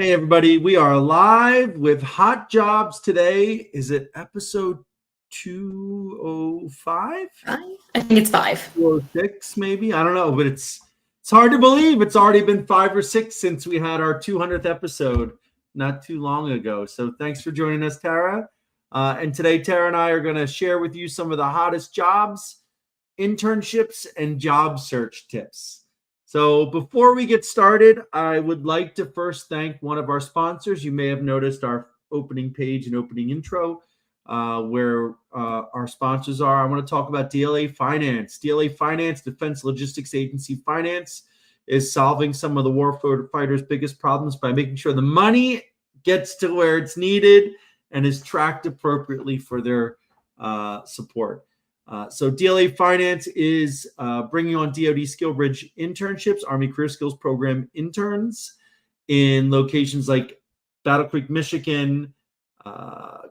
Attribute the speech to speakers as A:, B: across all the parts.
A: Hey, everybody. We are live with Hot Jobs today. Is it episode 205?
B: I think it's 5.
A: 206, maybe? I don't know, but it's hard to believe. It's already been 5 or 6 since we had our 200th episode not too long ago. So thanks for joining us, Tara. And today, Tara and I are going to share with you some of the hottest jobs, internships, and job search tips. So before we get started, I would like to first thank one of our sponsors. You may have noticed our opening page and opening intro where our sponsors are. I want to talk about DLA Finance. DLA Finance, Defense Logistics Agency Finance, is solving some of the warfighters' biggest problems by making sure the money gets to where it's needed and is tracked appropriately for their support. So DLA Finance is bringing on DoD SkillBridge internships, Army Career Skills Program interns in locations like Battle Creek, Michigan,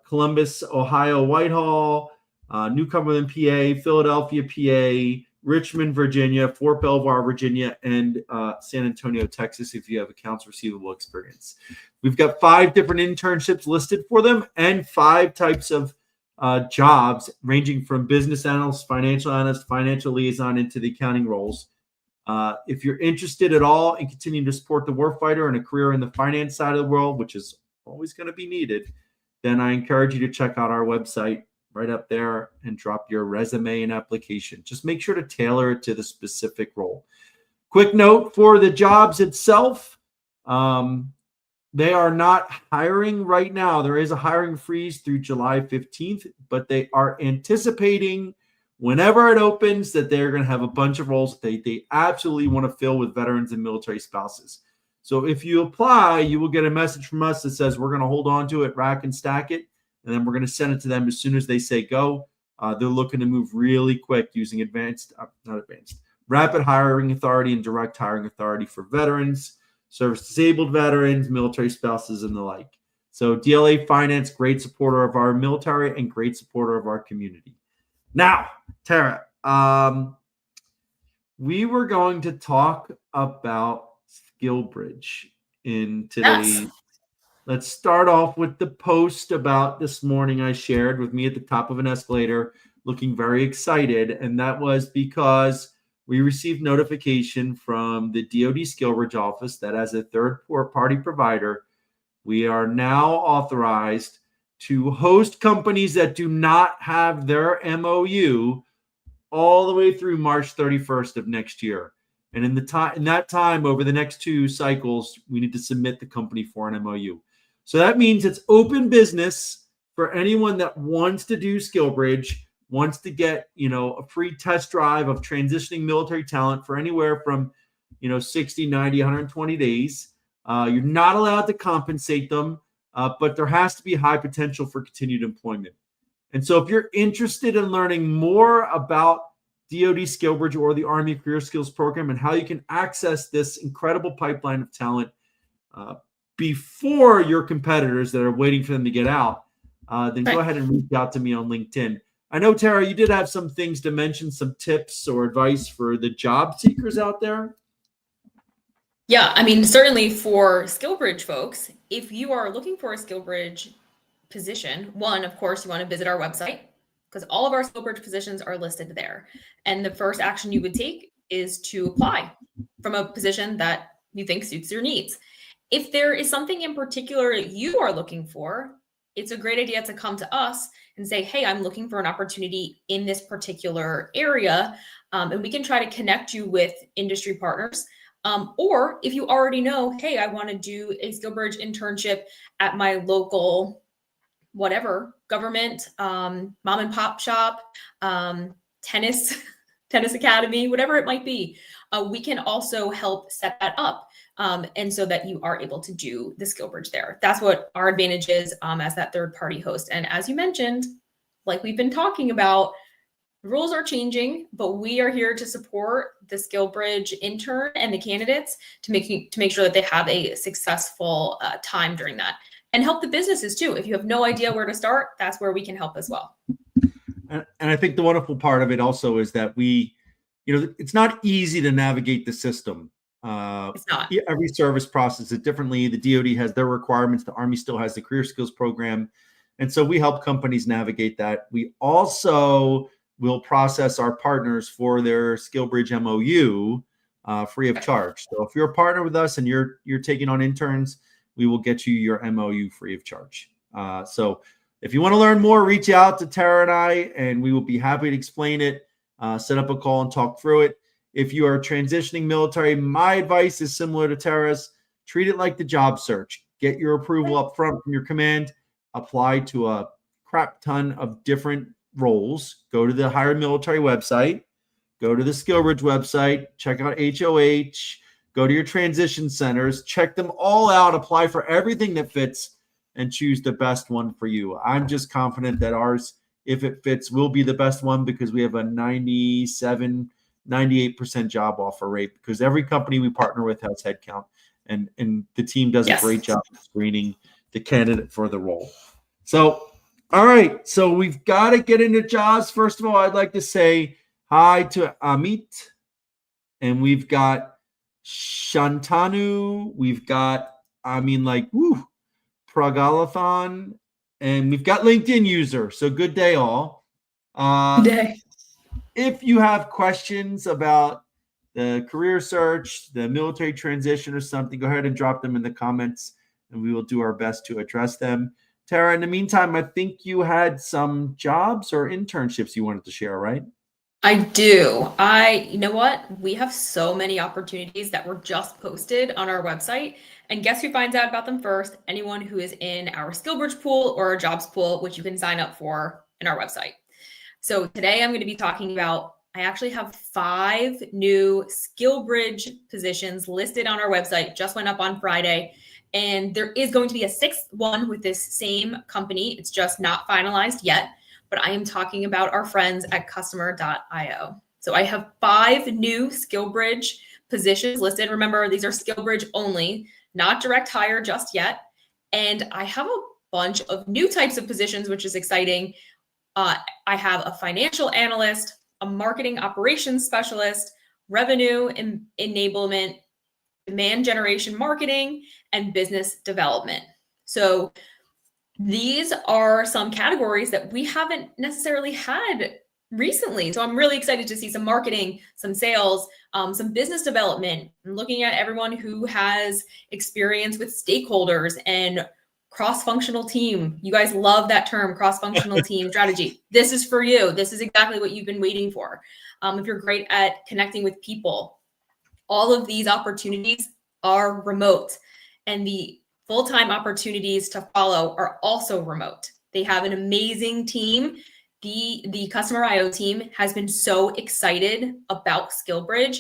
A: Columbus, Ohio, Whitehall, New Cumberland, PA, Philadelphia, PA, Richmond, Virginia, Fort Belvoir, Virginia, and San Antonio, Texas, if you have accounts receivable experience. We've got 5 different internships listed for them and 5 types of jobs ranging from business analyst, financial liaison into the accounting roles. If you're interested at all in continuing to support the warfighter and a career in the finance side of the world, which is always going to be needed, then I encourage you to check out our website right up there and drop your resume and application. Just make sure to tailor it to the specific role. Quick note for the jobs itself. They are not hiring right now. There is a hiring freeze through July 15th, but they are anticipating whenever it opens that they're going to have a bunch of roles that they absolutely want to fill with veterans and military spouses. So if you apply, you will get a message from us that says we're going to hold on to it, rack and stack it, and then we're going to send it to them as soon as they say go. They're looking to move really quick using rapid hiring authority and direct hiring authority for veterans, service-disabled veterans, military spouses, and the like. So DLA Finance, great supporter of our military and great supporter of our community. Now, Tara, we were going to talk about SkillBridge in today's.
B: Yes.
A: Let's start off with the post about this morning I shared with me at the top of an escalator, looking very excited, and that was because we received notification from the DoD SkillBridge office that as a third-party provider, we are now authorized to host companies that do not have their MOU all the way through March 31st of next year. And in that time, over the next 2 cycles, we need to submit the company for an MOU. So that means it's open business for anyone that wants to do SkillBridge, wants to get, a free test drive of transitioning military talent for anywhere from, 60, 90, 120 days. You're not allowed to compensate them, but there has to be high potential for continued employment. And so if you're interested in learning more about DoD SkillBridge or the Army Career Skills Program and how you can access this incredible pipeline of talent before your competitors that are waiting for them to get out, then go ahead and reach out to me on LinkedIn. I know, Tara, you did have some things to mention, some tips or advice for the job seekers out there.
B: Yeah, I mean, certainly for SkillBridge folks, if you are looking for a SkillBridge position, one, of course, you want to visit our website because all of our SkillBridge positions are listed there. And the first action you would take is to apply from a position that you think suits your needs. If there is something in particular you are looking for, it's a great idea to come to us and say, hey, I'm looking for an opportunity in this particular area. And we can try to connect you with industry partners. Or if you already know, hey, I want to do a SkillBridge internship at my local, whatever, government, mom and pop shop, tennis academy, whatever it might be, we can also help set that up. And so that you are able to do the SkillBridge there. That's what our advantage is as that third-party host. And as you mentioned, like we've been talking about, the rules are changing, but we are here to support the SkillBridge intern and the candidates to make sure that they have a successful time during that, and help the businesses too. If you have no idea where to start, that's where we can help as well.
A: And I think the wonderful part of it also is that it's not easy to navigate the system.
B: It's not.
A: Every service processes it differently. The DoD has their requirements. The Army still has the Career Skills Program. And so we help companies navigate that. We also will process our partners for their SkillBridge MOU free of charge. So if you're a partner with us and you're taking on interns, we will get you your MOU free of charge. So if you want to learn more, reach out to Tara and I, and we will be happy to explain it, set up a call and talk through it. If you are transitioning military, my advice is similar to Tara's. Treat it like the job search. Get your approval up front from your command. Apply to a crap ton of different roles. Go to the HireMilitary website. Go to the SkillBridge website. Check out HOH. Go to your transition centers. Check them all out. Apply for everything that fits and choose the best one for you. I'm just confident that ours, if it fits, will be the best one because we have a 98% job offer rate because every company we partner with has headcount and the team does a great job of screening the candidate for the role. So, all right. So we've got to get into jobs. First of all, I'd like to say hi to Amit, and we've got Shantanu. We've got, Pragalathon, and we've got LinkedIn user. So good day all.
B: Good day.
A: If you have questions about the career search, the military transition or something, go ahead and drop them in the comments and we will do our best to address them. Tara, in the meantime, I think you had some jobs or internships you wanted to share, right?
B: I do. You know what? We have so many opportunities that were just posted on our website. And guess who finds out about them first? Anyone who is in our SkillBridge pool or our jobs pool, which you can sign up for in our website. So today I'm going to be talking about, I actually have 5 new SkillBridge positions listed on our website, just went up on Friday. And there is going to be a 6th one with this same company. It's just not finalized yet. But I am talking about our friends at customer.io. So I have 5 new SkillBridge positions listed. Remember, these are SkillBridge only, not direct hire just yet. And I have a bunch of new types of positions, which is exciting. I have a financial analyst, a marketing operations specialist, revenue enablement, demand generation marketing, and business development. So these are some categories that we haven't necessarily had recently. So I'm really excited to see some marketing, some sales, some business development, and looking at everyone who has experience with stakeholders and cross-functional team. You guys love that term, cross-functional team strategy. This is for you. This is exactly what you've been waiting for. If you're great at connecting with people, all of these opportunities are remote, and the full-time opportunities to follow are also remote. They have an amazing team. The Customer.io team has been so excited about SkillBridge.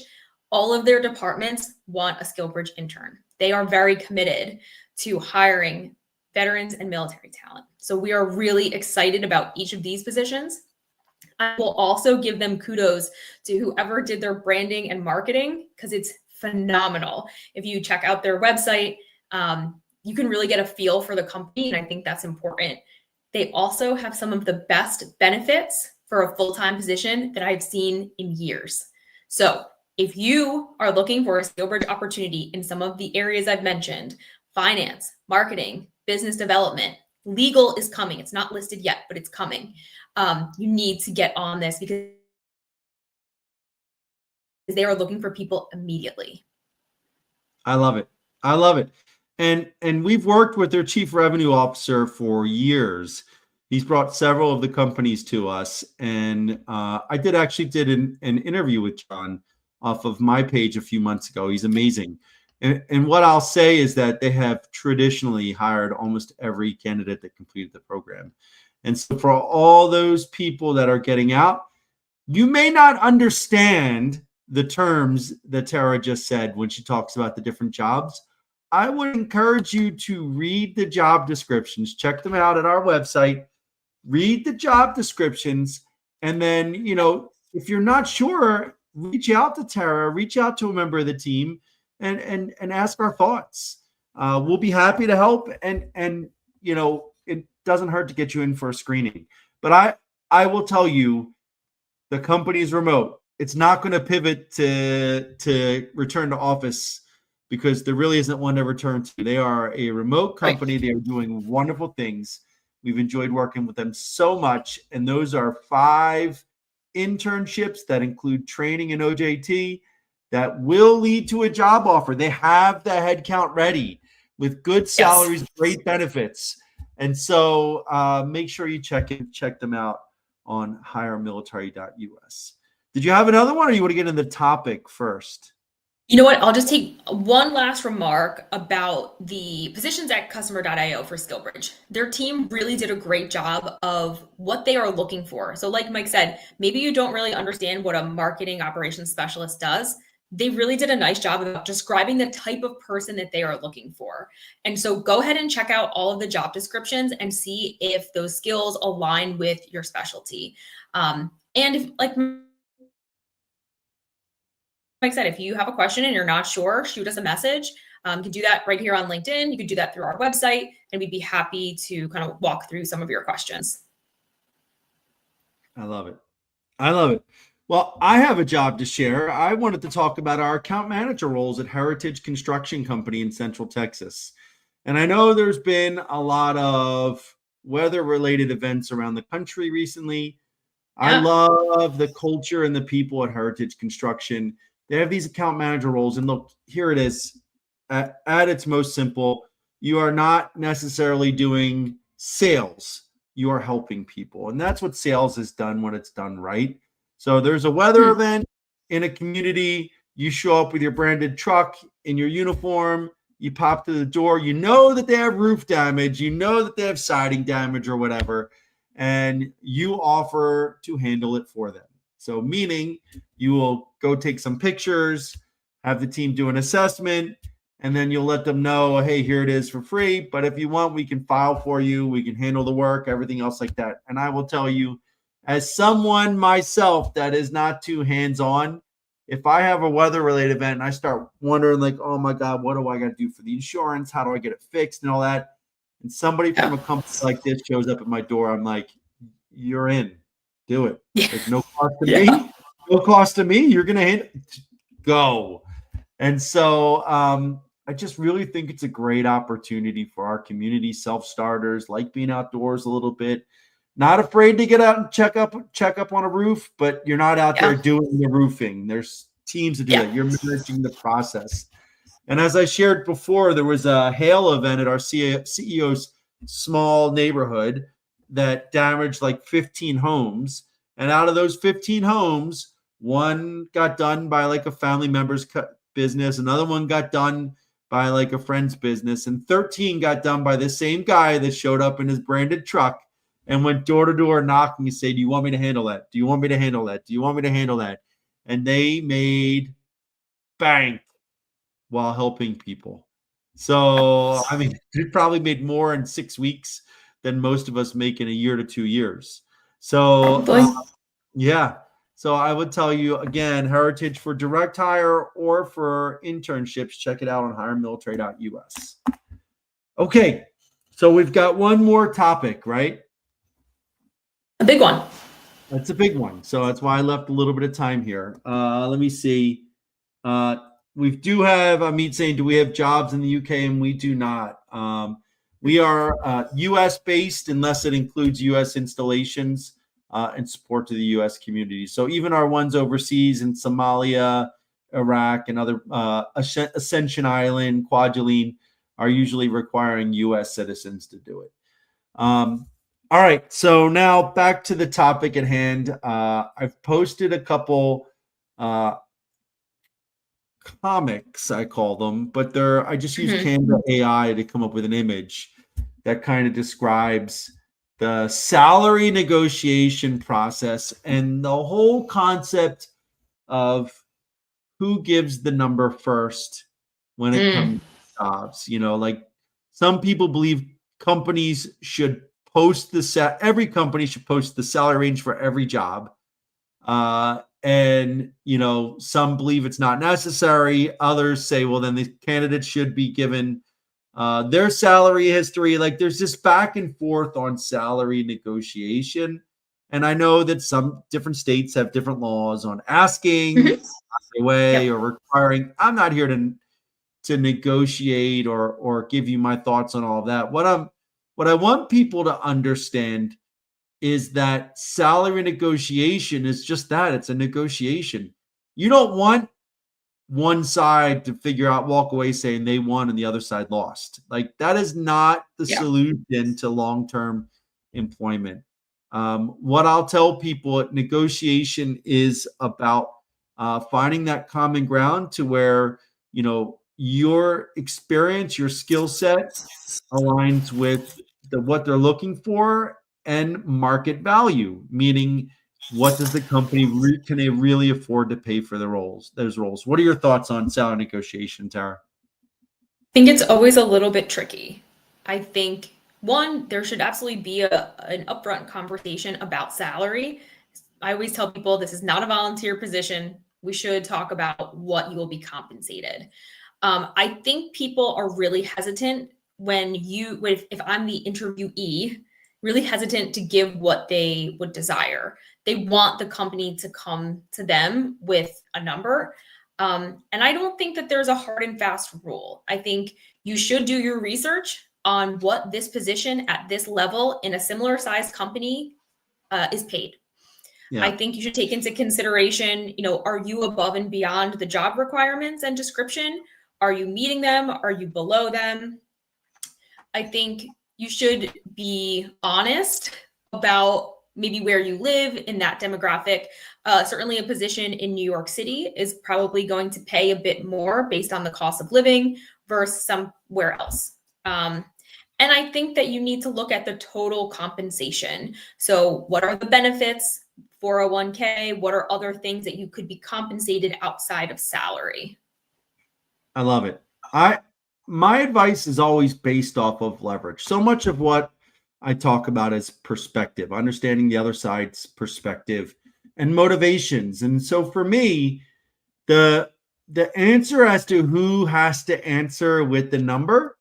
B: All of their departments want a SkillBridge intern. They are very committed to hiring veterans and military talent. So we are really excited about each of these positions. I will also give them kudos to whoever did their branding and marketing because it's phenomenal. If you check out their website, you can really get a feel for the company, and I think that's important. They also have some of the best benefits for a full-time position that I've seen in years. So if you are looking for a SkillBridge opportunity in some of the areas I've mentioned, finance, marketing, business development, legal is coming. It's not listed yet, but it's coming. You need to get on this because they are looking for people immediately.
A: I love it. I love it. And we've worked with their chief revenue officer for years. He's brought several of the companies to us. And I did an interview with John off of my page a few months ago. He's amazing. And what I'll say is that they have traditionally hired almost every candidate that completed the program. And so for all those people that are getting out, you may not understand the terms that Tara just said when she talks about the different jobs. I would encourage you to read the job descriptions, check them out at our website, read the job descriptions, and then, if you're not sure, reach out to Tara, reach out to a member of the team and ask our thoughts. We'll be happy to help. And it doesn't hurt to get you in for a screening. But I will tell you, the company is remote. it's not going to pivot to return to office because there really isn't one to return to. They are a remote company. Right. They are doing wonderful things. We've enjoyed working with them so much. And those are 5 internships that include training and OJT that will lead to a job offer. They have the headcount ready with good salaries, great benefits. And so make sure you check them out on HireMilitary.us. Did you have another one, or you want to get into the topic first?
B: You know what? I'll just take one last remark about the positions at customer.io for SkillBridge. Their team really did a great job of what they are looking for. So like Mike said, maybe you don't really understand what a marketing operations specialist does. They really did a nice job of describing the type of person that they are looking for. And so go ahead and check out all of the job descriptions and see if those skills align with your specialty. And if, like Mike said, if you have a question and you're not sure, shoot us a message. You can do that right here on LinkedIn. You can do that through our website, and we'd be happy to kind of walk through some of your questions.
A: I love it. I love it. Well, I have a job to share. I wanted to talk about our account manager roles at Heritage Construction Company in Central Texas. And I know there's been a lot of weather-related events around the country recently. Yeah. I love the culture and the people at Heritage Construction. They have these account manager roles, and look, here it is. At its most simple, you are not necessarily doing sales. You are helping people, and that's what sales is done when it's done right. So there's a weather event in a community. You show up with your branded truck in your uniform. You pop to the door. You know that they have roof damage. You know that they have siding damage or whatever, and you offer to handle it for them. So meaning you will go take some pictures, have the team do an assessment, and then you'll let them know, hey, here it is for free. But if you want, we can file for you. We can handle the work, everything else like that. And I will tell you, as someone myself that is not too hands-on, if I have a weather-related event and I start wondering like, oh my God, what do I got to do for the insurance? How do I get it fixed and all that? And somebody from a company like this shows up at my door, I'm like, you're in. Do it. There's no cost to me. No cost to me. You're going to go. And so I just really think it's a great opportunity for our community self-starters, like being outdoors a little bit. Not afraid to get out and check up on a roof, but you're not out there doing the roofing. There's teams that do that. You're managing the process. And as I shared before, there was a hail event at our CEO's small neighborhood that damaged like 15 homes. And out of those 15 homes, one got done by like a family member's business. Another one got done by like a friend's business. And 13 got done by the same guy that showed up in his branded truck and went door to door knocking and say, do you want me to handle that? Do you want me to handle that? Do you want me to handle that? And they made bank while helping people. So, I mean, it probably made more in 6 weeks than most of us make in a year to 2 years. So, yeah. So I would tell you, again, Heritage for direct hire or for internships, check it out on HireMilitary.us. Okay. So we've got one more topic, right?
B: A big one.
A: That's a big one. So that's why I left a little bit of time here. Let me see. We do have Amit saying, do we have jobs in the UK? And we do not. We are US based unless it includes US installations and support to the US community. So even our ones overseas in Somalia, Iraq, and other Ascension Island, Kwajalein are usually requiring US citizens to do it. All right, so now back to the topic at hand. I've posted a couple comics, I call them, but I just use Canva AI to come up with an image that kind of describes the salary negotiation process and the whole concept of who gives the number first when it comes to jobs. You know, like some people believe companies should post every company should post the salary range for every job. And, you know, some believe it's not necessary. Others say, well, then the candidates should be given their salary history. Like there's this back and forth on salary negotiation. And I know that some different states have different laws on asking away or requiring. I'm not here to negotiate or give you my thoughts on all of that. What I want people to understand is that salary negotiation is just that. It's a negotiation. You don't want one side to figure out, walk away saying they won and the other side lost. Like, that is not the solution to long-term employment. What I'll tell people, negotiation is about finding that common ground to where, your experience, your skill set aligns with what they're looking for and market value, meaning what does the company can they really afford to pay for those roles? What are your thoughts on salary negotiation, Tara?
B: I think it's always a little bit tricky. I think, one, there should absolutely be an upfront conversation about salary. I always tell people this is not a volunteer position. We should talk about what you will be compensated. I think people are really hesitant if I'm the interviewee, really hesitant to give what they would desire. They want the company to come to them with a number. And I don't think that there's a hard and fast rule. I think you should do your research on what this position at this level in a similar size company is paid. Yeah. I think you should take into consideration, are you above and beyond the job requirements and description? Are you meeting them? Are you below them? I think you should be honest about maybe where you live in that demographic. Certainly a position in New York City is probably going to pay a bit more based on the cost of living versus somewhere else. And I think that you need to look at the total compensation. So what are the benefits, 401k? What are other things that you could be compensated outside of salary?
A: I love it. My advice is always based off of leverage. So much of what I talk about is perspective, understanding the other side's perspective and motivations. And so for me, the answer as to who has to answer with the number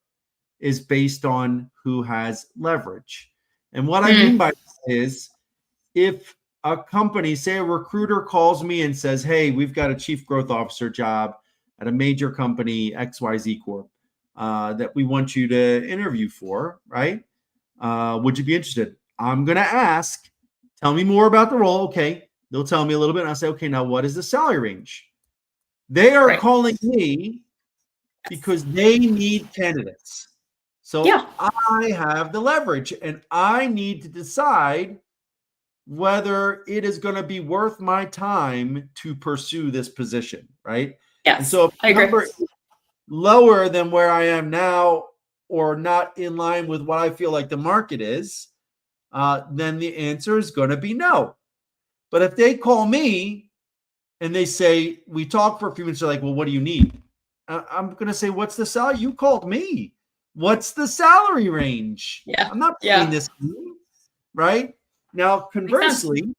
A: is based on who has leverage. And what I mean by that is, if a company, say a recruiter, calls me and says, hey, we've got a chief growth officer job at a major company, XYZ Corp, that we want you to interview for, right? Would you be interested? I'm going to ask, tell me more about the role. Okay. They'll tell me a little bit. And I'll say, okay, now what is the salary range? They are calling me because they need candidates. So I have the leverage and I need to decide whether it is going to be worth my time to pursue this position, right?
B: Yes,
A: and so if the number is lower than where I am now or not in line with what I feel like the market is, then the answer is going to be no. But if they call me and they say, we talk for a few minutes, they're like, well, what do you need? I'm going to say, what's the salary? You called me. What's the salary range?
B: Yeah.
A: I'm not paying this, right? Now, conversely,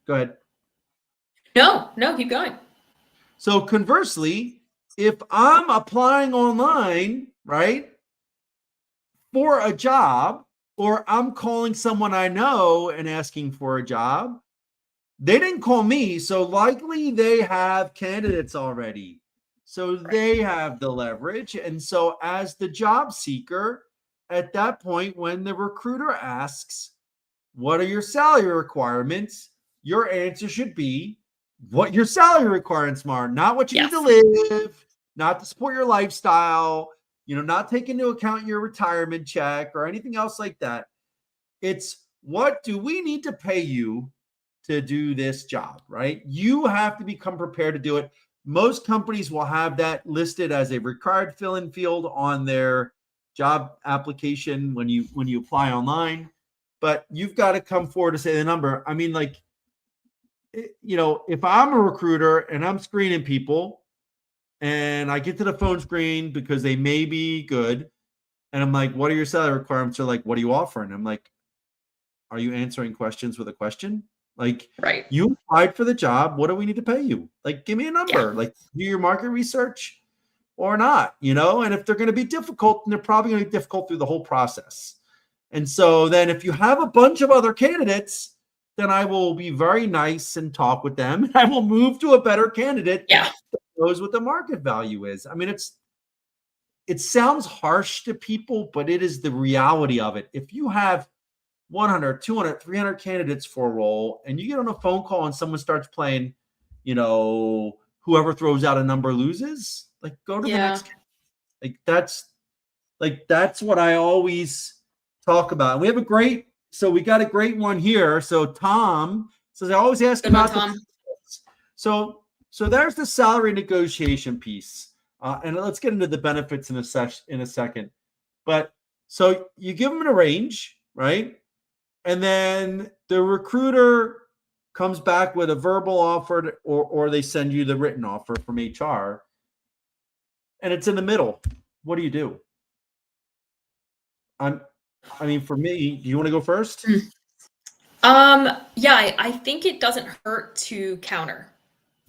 A: go ahead.
B: No, keep going.
A: So conversely, if I'm applying online, right, for a job, or I'm calling someone I know and asking for a job, they didn't call me, so likely they have candidates already. So they have the leverage. And so as the job seeker, at that point, when the recruiter asks, what are your salary requirements? Your answer should be what your salary requirements are, not what you need to live, not to support your lifestyle, not take into account your retirement check or anything else like that. It's, what do we need to pay you to do this job, right? You have to become prepared to do it. Most companies will have that listed as a required fill-in field on their job application when you apply online, but you've got to come forward to say the number. I mean, like, if I'm a recruiter and I'm screening people and I get to the phone screen because they may be good, and I'm like, what are your salary requirements? They're like, what are you offering? I'm like, are you answering questions with a question? Like, you applied for the job. What do we need to pay you? Like, give me a number. Like, do your market research or not, and if they're going to be difficult, then they're probably going to be difficult through the whole process. And so then if you have a bunch of other candidates, then I will be very nice and talk with them. And I will move to a better candidate
B: Yeah.
A: that knows what the market value is. I mean, it sounds harsh to people, but it is the reality of it. If you have 100, 200, 300 candidates for a role, and you get on a phone call and someone starts playing, whoever throws out a number loses, like go to the
B: Yeah.
A: next. That's what I always talk about. And we got a great one here. So Tom says, I always ask
B: Good one,
A: about
B: Tom.
A: so there's the salary negotiation piece. And let's get into the benefits in a second. But so you give them a range, right? And then the recruiter comes back with a verbal offer, or they send you the written offer from HR, and it's in the middle. What do you do? For me, do you want to go first?
B: Yeah, I think it doesn't hurt to counter.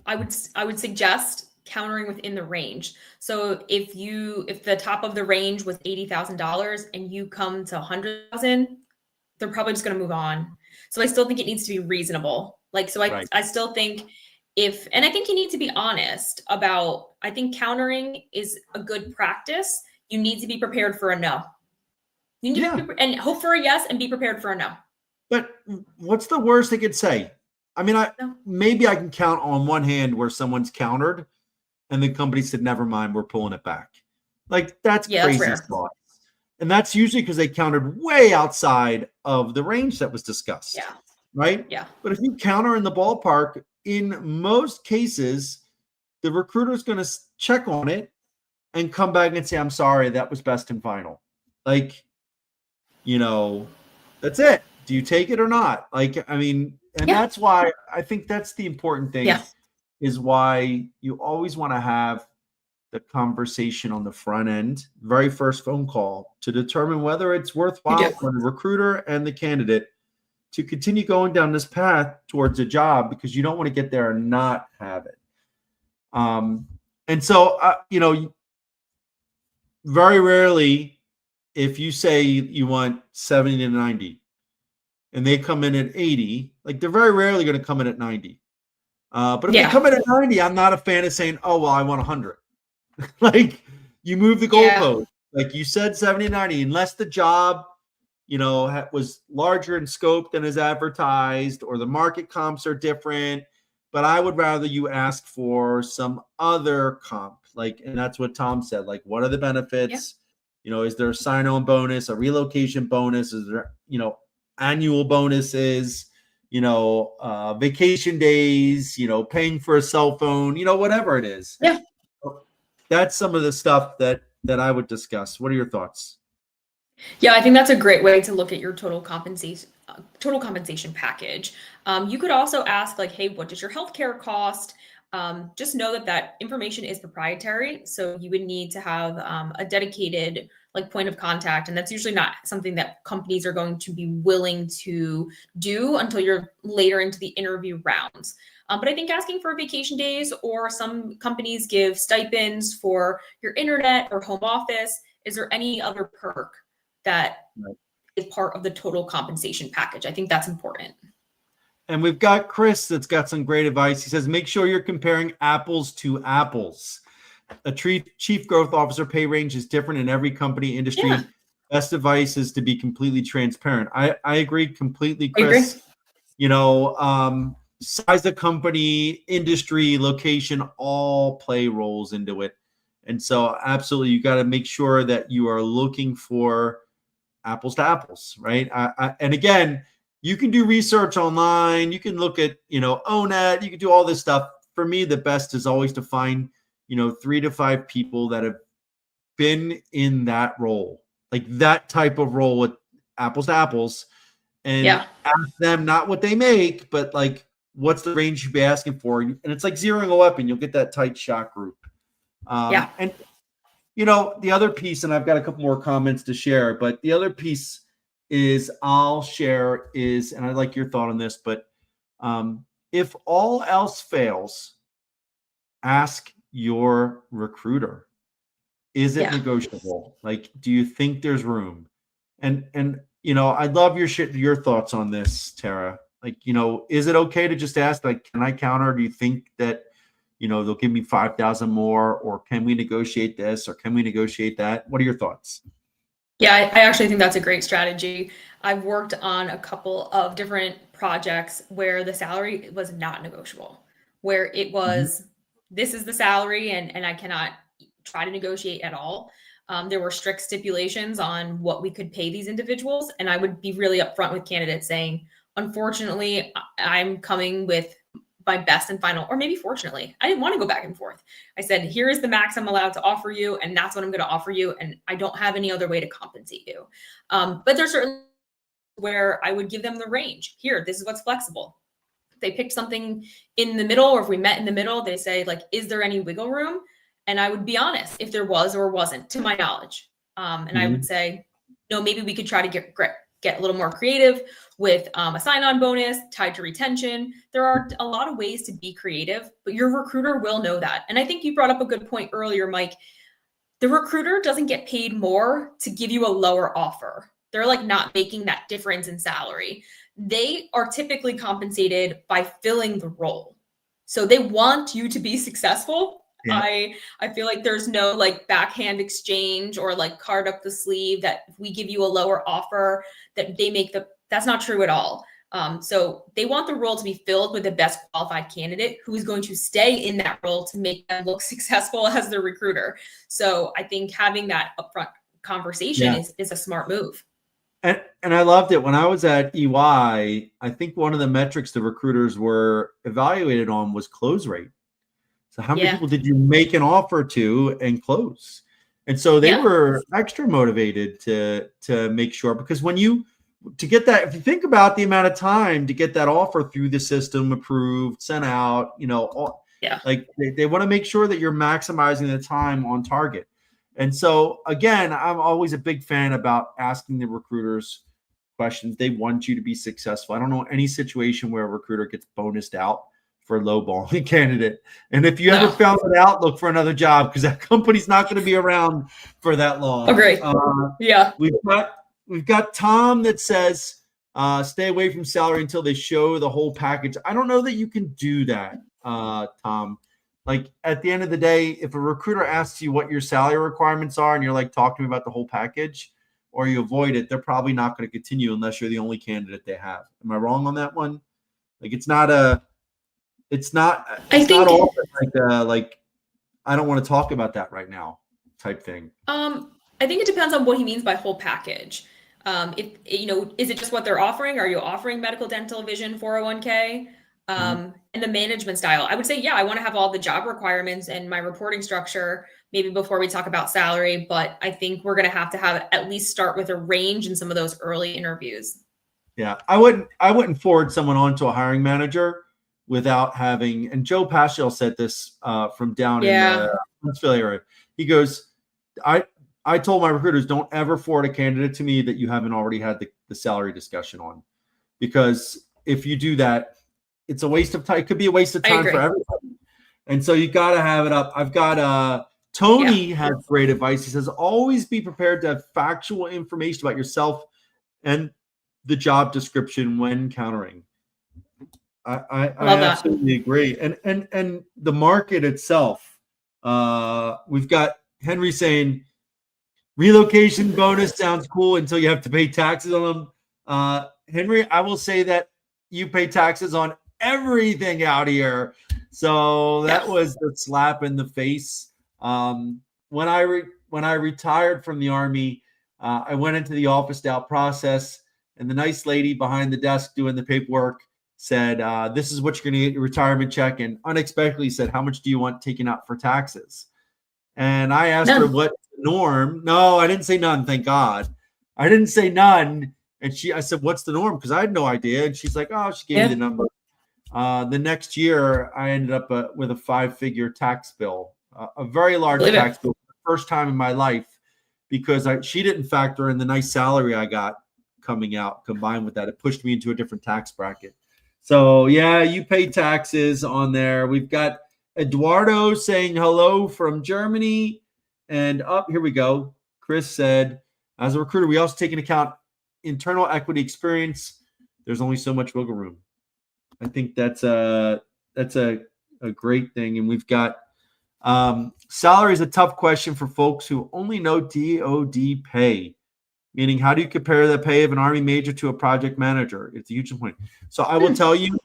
B: I would suggest countering within the range. So if the top of the range was $80,000 and you come to 100,000, they're probably just going to move on. So I still think it needs to be reasonable.
A: Right.
B: I still think and I think you need to be honest about, I think countering is a good practice. You need to be prepared for a no. You need to and hope for a yes and be prepared for a no.
A: But what's the worst they could say? I mean, maybe I can count on one hand where someone's countered and the company said, never mind, we're pulling it back. Like, that's crazy stuff. And that's usually because they countered way outside of the range that was discussed.
B: Yeah.
A: Right?
B: Yeah.
A: But if you counter in the ballpark, in most cases, the recruiter is going to check on it and come back and say, I'm sorry, that was best and final. Like, that's it. Do you take it or not? That's why I think that's the important thing, is why you always want to have the conversation on the front end, very first phone call, to determine whether it's worthwhile for the recruiter and the candidate to continue going down this path towards a job, because you don't want to get there and not have it. And so, very rarely, if you say you want 70 to 90 and they come in at 80, like, they're very rarely going to come in at 90. But if they come in at 90, I'm not a fan of saying, oh, well, I want 100. Like, you move the goalpost. Like you said, 70 to 90, unless the job, was larger in scope than is advertised, or the market comps are different. But I would rather you ask for some other comp. And that's what Tom said. Like, what are the benefits? Is there a sign-on bonus, a relocation bonus? Is there, annual bonuses, vacation days, paying for a cell phone, whatever it is.
B: Yeah.
A: That's some of the stuff that I would discuss. What are your thoughts?
B: Yeah, I think that's a great way to look at your total compensation package. You could also ask, like, hey, what does your healthcare cost? Just know that information is proprietary. So you would need to have a dedicated point of contact. And that's usually not something that companies are going to be willing to do until you're later into the interview rounds. But I think asking for vacation days, or some companies give stipends for your internet or home office. Is there any other perk that is part of the total compensation package? I think that's important.
A: And we've got Chris that's got some great advice. He says, make sure you're comparing apples to apples. A chief growth officer pay range is different in every company, industry. Yeah. Best advice is to be completely transparent. I agree completely, Chris. Size of company, industry, location, all play roles into it. And so absolutely, you got to make sure that you are looking for apples to apples, right? And again, you can do research online. You can look at, ONET. You can do all this stuff. For me, the best is always to find, 3 to 5 people that have been in that role, like that type of role with apples to apples, and ask them not what they make, but like, what's the range you'd be asking for? And it's like zeroing a weapon. You'll get that tight shot group. And, the other piece, and I've got a couple more comments to share, but the other piece I'll share is, and I'd like your thought on this, but if all else fails, ask your recruiter, is it negotiable? Like, do you think there's room? And I'd love your thoughts on this, Tara. Like, is it okay to just ask, like, can I counter? Do you think that, they'll give me 5,000 more, or can we negotiate this, or can we negotiate that? What are your thoughts?
B: Yeah, I actually think that's a great strategy. I've worked on a couple of different projects where the salary was not negotiable, where it was, this is the salary and I cannot try to negotiate at all. There were strict stipulations on what we could pay these individuals. And I would be really upfront with candidates saying, unfortunately, I'm coming with my best and final, or maybe fortunately, I didn't want to go back and forth. I said, here is the max I'm allowed to offer you, and that's what I'm going to offer you, and I don't have any other way to compensate you. But there's certain where I would give them the range. Here, this is what's flexible. If they picked something in the middle, or if we met in the middle, they say, like, is there any wiggle room? And I would be honest if there was or wasn't, to my knowledge. And I would say, no, maybe we could try to get a little more creative with a sign-on bonus tied to retention. There are a lot of ways to be creative, but your recruiter will know that. And I think you brought up a good point earlier, Mike. The recruiter doesn't get paid more to give you a lower offer. They're like not making that difference in salary. They are typically compensated by filling the role. So they want you to be successful. Yeah. I feel like there's no like backhand exchange or like card up the sleeve that if we give you a lower offer that they make that's not true at all. So they want the role to be filled with the best qualified candidate who is going to stay in that role to make them look successful as the recruiter. So I think having that upfront conversation is a smart move.
A: And I loved it. When I was at EY, I think one of the metrics the recruiters were evaluated on was close rate. So how many people did you make an offer to and close? And so they were extra motivated to make sure, because to get that, if you think about the amount of time to get that offer through the system, approved, sent out, like they want to make sure that you're maximizing the time on target. And so again, I'm always a big fan about asking the recruiters questions. They want you to be successful. I don't know any situation where a recruiter gets bonused out for lowballing a candidate. And if you ever found it out, look for another job, because that company's not going to be around for that long.
B: Agree.
A: We've got Tom that says, stay away from salary until they show the whole package. I don't know that you can do that, Tom. Like at the end of the day, if a recruiter asks you what your salary requirements are and you're like, talk to me about the whole package, or you avoid it, they're probably not going to continue unless you're the only candidate they have. Am I wrong on that one? Like it's not often like I don't want to talk about that right now type thing.
B: I think it depends on what he means by whole package. If is it just what they're offering? Are you offering medical, dental, vision, 401k? And the management style? I would say, I want to have all the job requirements and my reporting structure maybe before we talk about salary, but I think we're going to have at least start with a range in some of those early interviews.
A: Yeah, I wouldn't forward someone on to a hiring manager without having, and Joe Paschal said this from down in the Huntsville area. He goes, I told my recruiters, don't ever forward a candidate to me that you haven't already had the salary discussion on, because if you do that, it's a waste of time. It could be a waste of time for everybody. And so you got to have it up. I've got Tony has great advice. He says, always be prepared to have factual information about yourself and the job description when countering. I absolutely agree. And the market itself, we've got Henry saying relocation bonus sounds cool until you have to pay taxes on them. Henry, I will say that you pay taxes on everything out here. So that was the slap in the face. When I retired from the Army, I went into the office out process, and the nice lady behind the desk doing the paperwork said, this is what you're going to get your retirement check, and unexpectedly said, how much do you want taken out for taxes? And I asked her what the norm. No, I didn't say none. Thank God. I didn't say none. And I said, what's the norm? Because I had no idea. And she's like, oh, she gave me the number. The next year, I ended up with a 5-figure tax bill, a very large tax bill for the first time in my life, because she didn't factor in the nice salary I got coming out. Combined with that, it pushed me into a different tax bracket. So, you pay taxes on there. We've got Eduardo saying hello from Germany. And here we go. Chris said, as a recruiter, we also take into account internal equity experience. There's only so much wiggle room. I think that's a great thing. And we've got salary is a tough question for folks who only know DoD pay, meaning how do you compare the pay of an Army major to a project manager? It's a huge point. So I will tell you,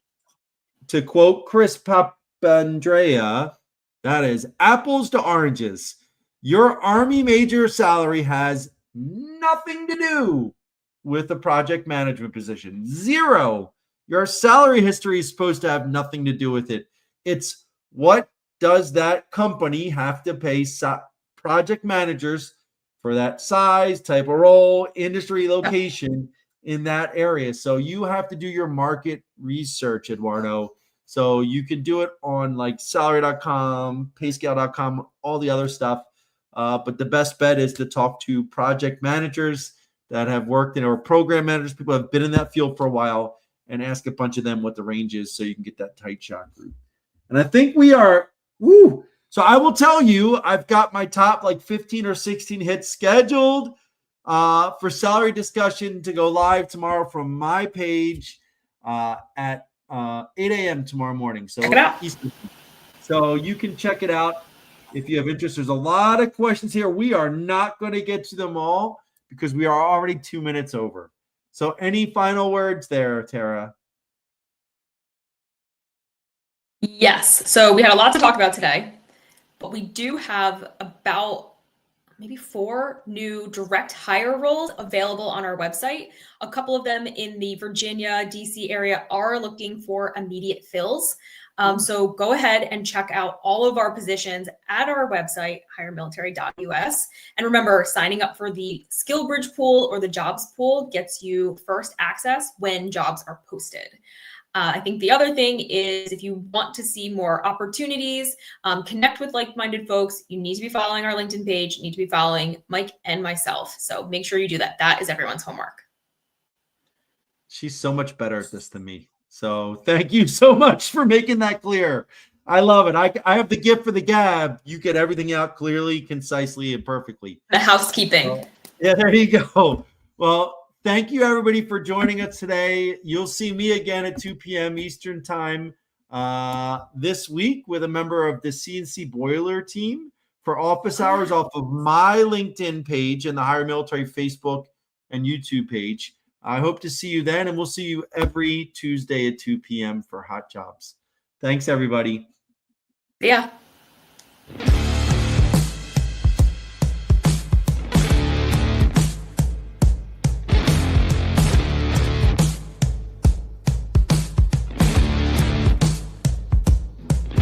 A: to quote Chris Papandrea, that is apples to oranges. Your Army major salary has nothing to do with a project management position. Zero. Your salary history is supposed to have nothing to do with it. It's what does that company have to pay project managers for that size, type of role, industry, location in that area. So you have to do your market research, Eduardo. So you can do it on like salary.com, payscale.com, all the other stuff. But the best bet is to talk to project managers that have worked in, or program managers, people have been in that field for a while, and ask a bunch of them what the range is so you can get that tight shot group. And I think we are, woo. So I will tell you, I've got my top like 15 or 16 hits scheduled for salary discussion to go live tomorrow from my page at 8 a.m. tomorrow morning. So
B: check it out.
A: Eastern. So you can check it out if you have interest. There's a lot of questions here. We are not going to get to them all because we are already 2 minutes over. So any final words there, Tara?
B: Yes. So we had a lot to talk about today, but we do have about maybe 4 new direct hire roles available on our website. A couple of them in the Virginia, DC area are looking for immediate fills. So go ahead and check out all of our positions at our website, HireMilitary.us. And remember, signing up for the SkillBridge pool or the jobs pool gets you first access when jobs are posted. I think the other thing is, if you want to see more opportunities, connect with like-minded folks, you need to be following our LinkedIn page, you need to be following Mike and myself. So make sure you do that. That is everyone's homework.
A: She's so much better at this than me. So thank you so much for making that clear. I love it. I have the gift for the gab. You get everything out clearly, concisely, and perfectly.
B: The housekeeping.
A: So, yeah, there you go. Well, thank you, everybody, for joining us today. You'll see me again at 2 p.m. Eastern time this week with a member of the CNC Boiler team for office hours off of my LinkedIn page and the HireMilitary Facebook and YouTube page. I hope to see you then, and we'll see you every Tuesday at 2 p.m. for Hot Jobs. Thanks, everybody.
B: Yeah.